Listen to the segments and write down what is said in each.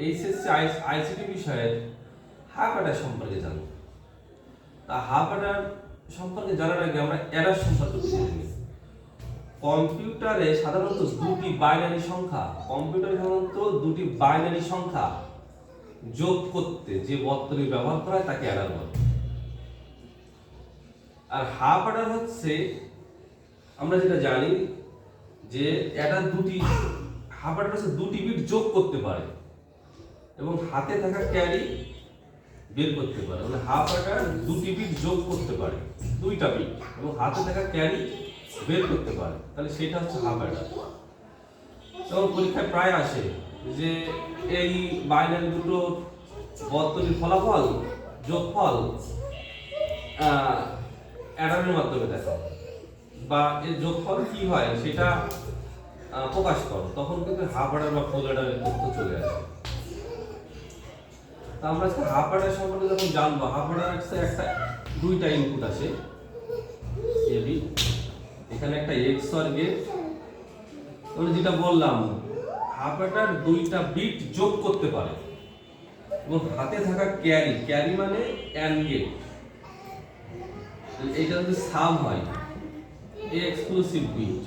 HSC ICT বিষয়ের half Eder সম্পর্কে জানবো। তা হাফ অ্যাডার সম্পর্কে জানার আগে আমরা অ্যাডার সম্পর্কে জেনে নিই। কম্পিউটারে সাধারণত দুটি বাইনারি সংখ্যা যোগ করতে যে বর্তনী ব্যবহার করা হয় তাকে অ্যাডার বলে। আর হাফ অ্যাডার হচ্ছে, আমরা যেটা জানি যে হাফ অ্যাডার হচ্ছে দুটি বিট যোগ করতে পারে এবং হাতে থাকা ক্যারি বের করতে পারে। মানে হাফ অ্যাডার দুটি বিট যোগ করতে পারে, দুইটা বিট, এবং হাতে থাকা ক্যারি বের করতে পারে, তাহলে সেটা হচ্ছে হাফ অ্যাডার। তো পরীক্ষায় প্রায় আসে যে এই বাইনারি দুটো বর্তনীর ফলাফল যোগফল অ্যাডারের মাধ্যমে দেখো, বা এর যোগফল কি হয় সেটা প্রকাশ করো, তখন কিন্তু হাফ অ্যাডার বা ফুল অ্যাডারের তথ্য চলে আসে। তা আমরা আজকে হাফ অ্যাডার সম্পর্কে যখন জানবো, হাফ অ্যাডার একটা দুইটা ইনপুট আসে এবি, এখানে একটা XOR গেট। আমরা যেটা বললাম, হাফ অ্যাডার দুইটা বিট যোগ করতে পারে এবং হাতে থাকা ক্যারি মানে অ্যান্ড গেট, এটা যদি সাম হয় এক্সক্লুসিভ বিট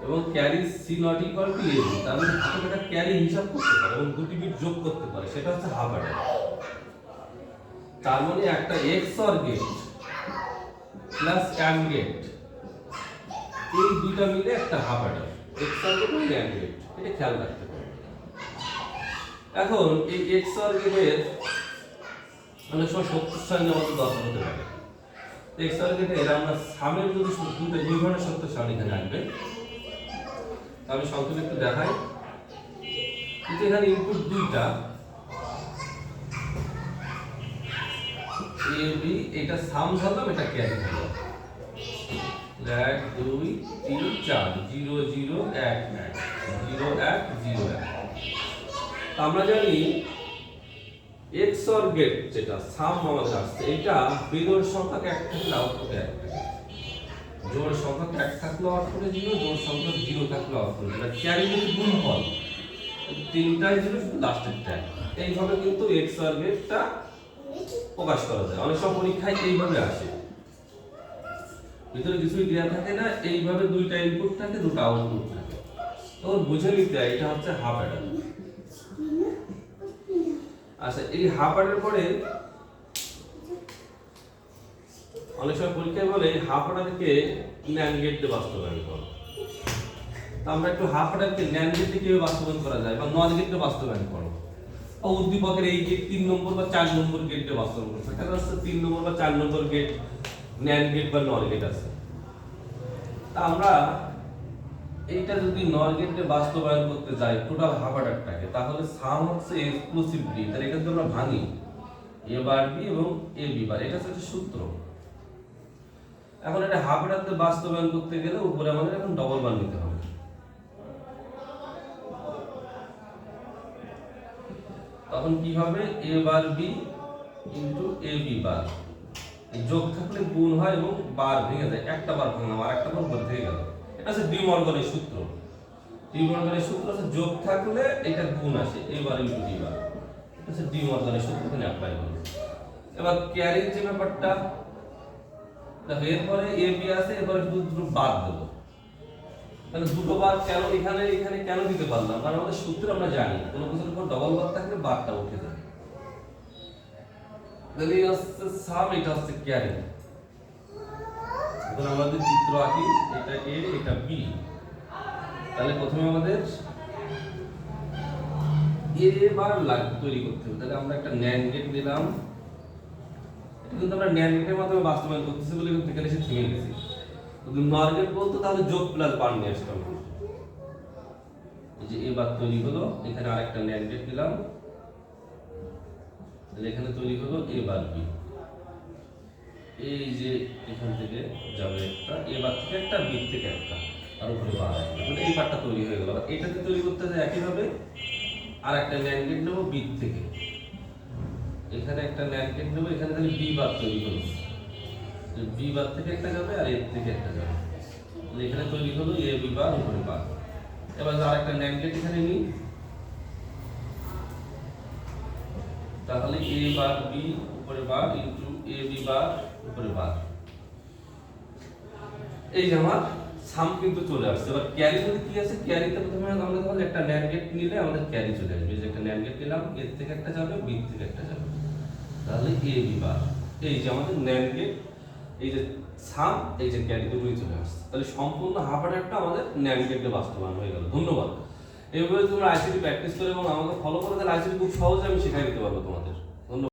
এবং carry C not equal to A, তার মানে হাতে থাকা ক্যারি হিসাব করতে পারে এবং দুটি বিট যোগ করতে পারে, সেটা হচ্ছে হাফ অ্যাডার। তার মানে একটা XOR gate plus and gate, এই দুইটা মিলে একটা হাফ অ্যাডার, XOR গেট এবং অ্যান্ড গেট, এটা খেয়াল রাখতে হবে। এখন এই XOR গেটের অনেক সময় সত্য সারণী আমাদের দরকার হতে পারে। XOR গেটের আমরা সামের যদি দুই ধরনের সত্য সারণী এখানে আসবে, আমি সংক্ষেপে একটু দেখাই। এখানে ইনপুট দুইটা এ বি, এটা সাম ধরলাম, এটা ক্যারি ধরলাম, 1 2 3 4 0 0 1 1 0 1 0 1। আমরা জানি XOR গেট যেটা সাম আমাদের আসছে, এটা বিজোড় সংখ্যাকে এক থাকলে আউটপুটে 1 থাকে, জোড় সংখ্যাকে 1 থাকলে আউটপুটে 0, জোড় সংখ্যা 0 থাকলে আউটপুটে 0। ক্যারি যদি গুণফল, তিনটাই 0 শুধু লাস্টেরটা 1। এইভাবে কিন্তু XOR গেটটা প্রকাশ করা যায়। অনেক সময় পরীক্ষায় এইভাবে আসে, ভিতরে কিছুই দেওয়া থাকে না, এইভাবে দুইটা ইনপুট থাকে, দুটো আউটপুট থাকে, তো বুঝে নিতে হয় এটা হচ্ছে হাফ অ্যাডার। আচ্ছা, এই হাফ অ্যাডার পরে অনেক সময় পরীক্ষায় বলে হাফ অ্যাডারকে ন্যান্ড গেট দিয়ে বাস্তবায়ন করো। তো আমরা একটু হাফ অ্যাডারকে ন্যান্ড গেট দিয়ে কিভাবে বাস্তবায়ন করা যায় বা নট গেট দিয়ে বাস্তবায়ন করো, উদ্দীপকের এই গেট 3 নম্বর বা 4 নম্বর গেট দিয়ে বাস্তবায়ন করো, সেখানে হচ্ছে 3 নম্বর বা 4 নম্বর গেট ন্যান্ড গেট বা নট গেট আছে। তা আমরা এইটা যদি নট গেট দিয়ে বাস্তবায়ন করতে যাই টোটাল হাফ অ্যাডারটাকে, তাহলে সাম হচ্ছে এক্সক্লুসিভ বি, তাহলে এখানে যদি আমরা ভাঙি এ বার বি এবং এ বি বার, এটা হচ্ছে সূত্র। এখন এটা হাফ অ্যাডারতে বাস্তবায়ন করতে গেলে উপরে আমাদের এখন ডবল বার নিতে হবে। তখন কি হবে, এ বার বি ইনটু এ বি বার, এই যোগ থাকলে গুণ হয় এবং বার ভেঙে যায়, একটা বার ভাঙলাম আর একটা বার ভেঙে গেল। এটা হচ্ছে ডি মর্গানের সূত্র। ডি মর্গানের সূত্র হচ্ছে যোগ থাকলে এটা গুণ আসে, এ বার ইনটু ডি বার, এটা হচ্ছে ডি মর্গানের সূত্র, এখানে অ্যাপ্লাই করব। এবার ক্যারির যে ব্যাপারটা দেখো, এরপরে এ বি আছে, এরপরে শুধু দুটো বাদ দেবো। তাহলে দুটো বাদ কেন এখানে কেন দিতে পারলাম, কারণ আমাদের সূত্র আমরা জানি কোনো কিছুর উপর ডবল বাদ থাকলে বাদটা উঠে যায়। তাহলে এই হচ্ছে সাম, এটা হচ্ছে ক্যারি। এখন আমাদের চিত্র আঁকি, এটা এ এটা বি। তাহলে প্রথমে আমাদের এ বার তৈরি করতে হবে। তাহলে আমরা একটা ন্যান্ড গেট দিলাম, এটা কিন্তু আমরা ন্যান্ড গেটের মাধ্যমে বাস্তবায়ন করতেছি বলে কিন্তু এখানে এসে থেমে গেছি। যদি নর গেট বলতো তাহলে যোগ প্লাস বার নিয়ে আসতাম। এই যে এ বার তৈরি হলো, এখানে আরেকটা ন্যান্ড গেট দিলাম, তাহলে এখানে তৈরি হলো এ বার বি। এই যে এখান থেকে যাবে একটা, এ বার থেকে একটা, বি থেকে একটা, আর উপরে বার আসবে, মানে এই পার্টটা তৈরি হয়ে গেল। এটাতে তৈরি করতে যায় একইভাবে আর একটা ন্যান্ড গেট নেবো বি থেকে, এখানে একটা ন্যান্ড গেট নেবো, এখানে তাহলে বি বার তৈরি হলো, বি বার থেকে একটা যাবে আর এর থেকে একটা যাবে, তাহলে এখানে তৈরি হলো এ বি বার উপরে বার। এবার আরেকটা ন্যান্ড গেট এখানে নিই, তাহলে এ বার বি উপরে বার ইনটু এ বি বার উপরে বার। এই যে আমার সাম কিন্তু চলে আসছে। এবার ক্যারি যদি কি আছে, ক্যারিতে প্রথমে আমরা তাহলে একটা ন্যান্ড গেট নিলে আমাদের ক্যারি চলে আসবে। যে একটা ন্যান্ড গেট নিলাম, এর থেকে একটা যাবে, বি থেকে একটা যাবে, তাহলে এ বি বার। এই যে আমাদের ন্যান্ড গেট, এই যে সাম, এই যে ক্যারি দুটোই চলে আসছে। তাহলে সম্পূর্ণ হাফ অর্ডারটা আমাদের ন্যান্ড গেটে বাস্তবায়ন হয়ে গেল। ধন্যবাদ। এইভাবে তোমরা আইসিটি প্র্যাকটিস করে এবং আমাকে ফলো করে, তাহলে আইসিটি খুব সহজে আমি শেখাই দিতে পারবো তোমাদের।